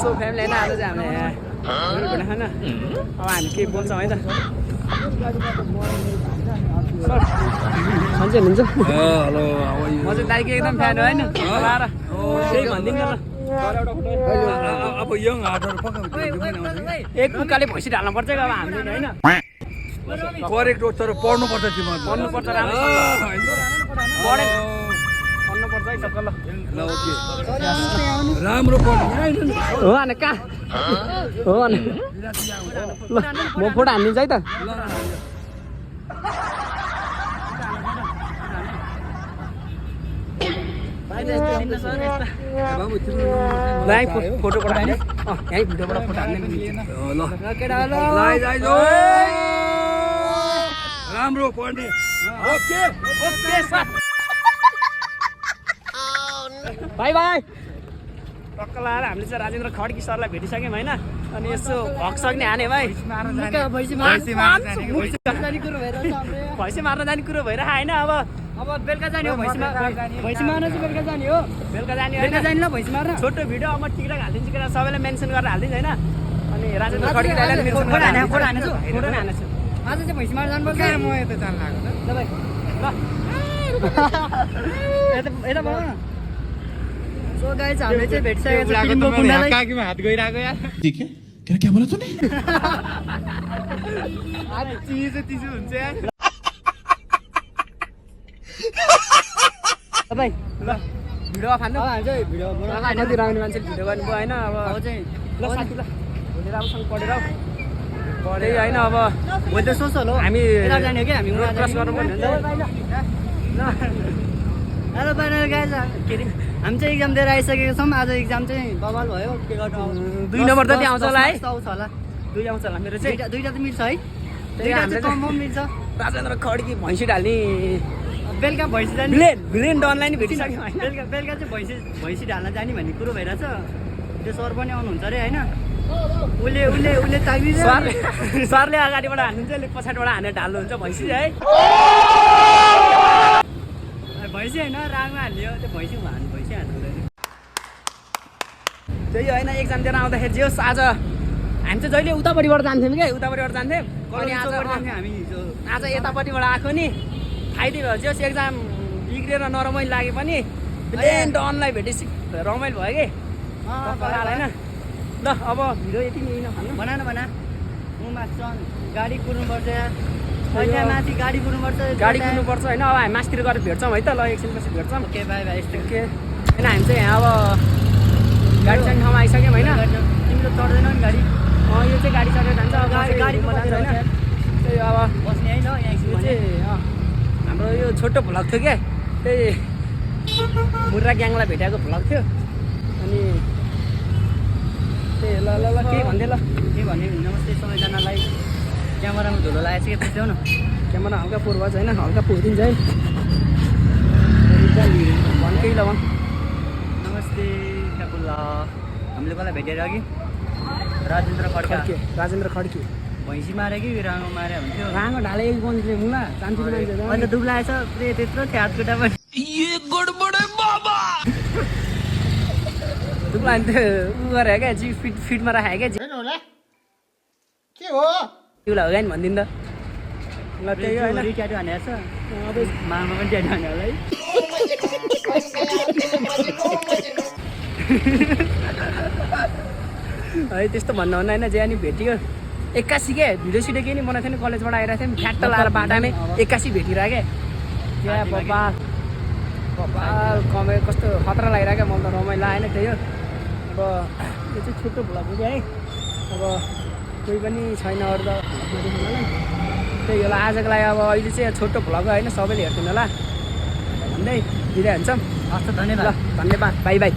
so family होइन आज चाहिँ हामीले भेट खान अब हामी के बोल्छौँ है त सन्चै हुनुहुन्छ म चाहिँ दाइको एकदम फ्यान हो होइन त्यही भनिदिनु न ल अब यङ हार्डहरू पक्का एक कुकाले भैँसी ढाल्नुपर्छ अब हामीले होइन करेक्ट हो तर पढ्नुपर्छ तिमीहरू पढ्नुपर्छ राम्रो पढ्नुपर्छ है सक्क ल ओके राम्रो पढ्नु हो अनि कहाँ हो अनि ल म फोटो हानिदिन्छु है त फोटो हान्ने यहीँ भिडियोबाट फोटो हान्ने राम्रो पढ्ने ओके बाई बाई टक्क लगाएर हामीले चाहिँ राजेन्द्र खड्की सरलाई भेटिसक्यौँ होइन अनि यसो भग सक्ने हाने भाइ भैँसी मार्न जाने कुरो भइरहेको होइन अब बेलुका जाने हो भैँसी मार्न चाहिँ बेलुका जाने हो बेलुका जाने ल भैँसी मार्न छोटो भिडियो अब म टिकटक हालिदिन्छु कि सबैलाई मेन्सन गरेर हालिदिन्छु होइन अनि राजेन्द्र खड्की दाइलाई फोटो हानेछु आज चाहिँ भैँसी मार्न जानुपर्छ म यता जान लाग्यो ल यता भयो सो गाइस हामीले चाहिँ भेटिसकेको छ फिल्मको कुण्डालाई काकीमा हात गइरहेको यार ठीक है क्या बोला तूने आज चिज हुन्छ यार तपाईँ ल भिडियो फान्नु हामी चाहिँ भिडियो कति राम्रो मान्छेले भिडियो गर्नुभयो होइन अब चाहिँ ल साथी ल भोलि राम्रोसँग पढेर पढे होइन अब भोलि त सोच हो हामी जाने हो कि हामी क्रस गर्नुपर्ने हुन्छ हेलो बाहिर गाइस के अरे हामी चाहिँ इक्जाम दिएर आइसकेको छौँ आज इक्जाम चाहिँ बवाल भयो के गर्नु 2 नम्बर त आउँछ होला है आउँछ होला 2 आउँछ होला मेरो चाहिँ दुईटा त मिल्छ है दुईटा चाहिँ कन्फर्म मिल्छ राजेन्द्र खड्की भैँसी ढाल्ने बेलुका भैँसी जाने भिलेन डनलाई नि भेटिसक्यो होइन बेलुका चाहिँ भैँसी ढाल्न जाने भन्ने कुरो भइरहेछ त्यो सर पनि आउनुहुन्छ अरे होइन उसले तागिदिन्छ सरले अगाडिबाट हाल्नुहुन्छ उसले पछाडिबाट हानेर ढाल्नुहुन्छ भैँसी है भैँसी होइन रागमा हाल्यो त्यो भैँसी हाल्नु भैँसी हाल्नु त्यही होइन एक्जाम दिएर आउँदाखेरि जे होस् आज हामी चाहिँ जहिले उतापट्टिबाट जान्थ्यौँ क्या उतापट्टिबाट जान्थ्यौँ अनि आज यतापट्टिबाट आएको नि खाइदियो जे होस् एक्जाम बिग्रेर नरमाइलो लागे पनि प्लेन डनलाई भेटेपछि रमाइलो भयो कि होइन ल अब भिडियो यति नै बना म माथि गाडी कुर्नुपर्छ माथि गाडी कुर्नुपर्छ होइन अब हामी मासतिर गएर भेट्छौँ है त ल एकछिनपछि भेट्छौँ ओके बाई बाई यस्तो के होइन हामी चाहिँ यहाँ अब गाडी चढ्ने ठाउँमा आइसक्यौँ होइन तिमीले चढ्दैनौ नि गाडी यो चाहिँ गाडी चढेर जान्छ अब गाडीमा जान्छ होइन त्यही अब बस्ने है ल यहाँ चाहिँ हाम्रो यो छोटो भ्लग थियो क्या त्यही मुर्रा ग्याङलाई भेटेको भ्लग थियो अनि त्यही ल ल ल के भन्दै ल के भने नमस्ते सबैजनालाई क्यामेरामा धुलो लागेको छ कि पुग्छौ न क्यामेरा हल्का पोहोर भएछ होइन हल्का पोखिदिन्छ है भन् केही ल भन् नमस्ते क्यापुल्ला हामीले कसलाई भेटेर अघि राजेन्द्र खड्की भैँसी मारे कि राँगो मारे हुन्थ्यो राँगो ढालेको मान्छेले मुला चान्चु मान्छे अहिले दुब्लाएछ त्यत्रो थियो हातखुट्टा पनि दुब्ला त्यो उ गरे क्या जी फिटमा राखेको क्या के हो तिउला हो क्या नि भनिदिनु त ल त्यही होइन ट्याटो हानेको छ मामा पनि ट्याटो हाने होला है त्यस्तो भन्नु हुन्न होइन जे अनि भेटियो 81 के भिडियो सिडियो के नि बनाएको थिएँ नि कलेजबाट आइरहेको थिएँ फ्याट लाएर बाटामै 81 भेटिरहेको क्या बबाल कमाइ कस्तो खतरा लागिरहेको क्या मलाई त रमाइलो आएन त्यही हो अब यो चाहिँ छोटो भ्लग हो क्या है अब कोही पनि छैन अरू त त्यही होला आजको लागि अब अहिले चाहिँ छोटो भ्लग होइन सबैले हेर्दैन होला भन्दै बिदा हुन्छौँ हस् त धन्यवाद बाई बाई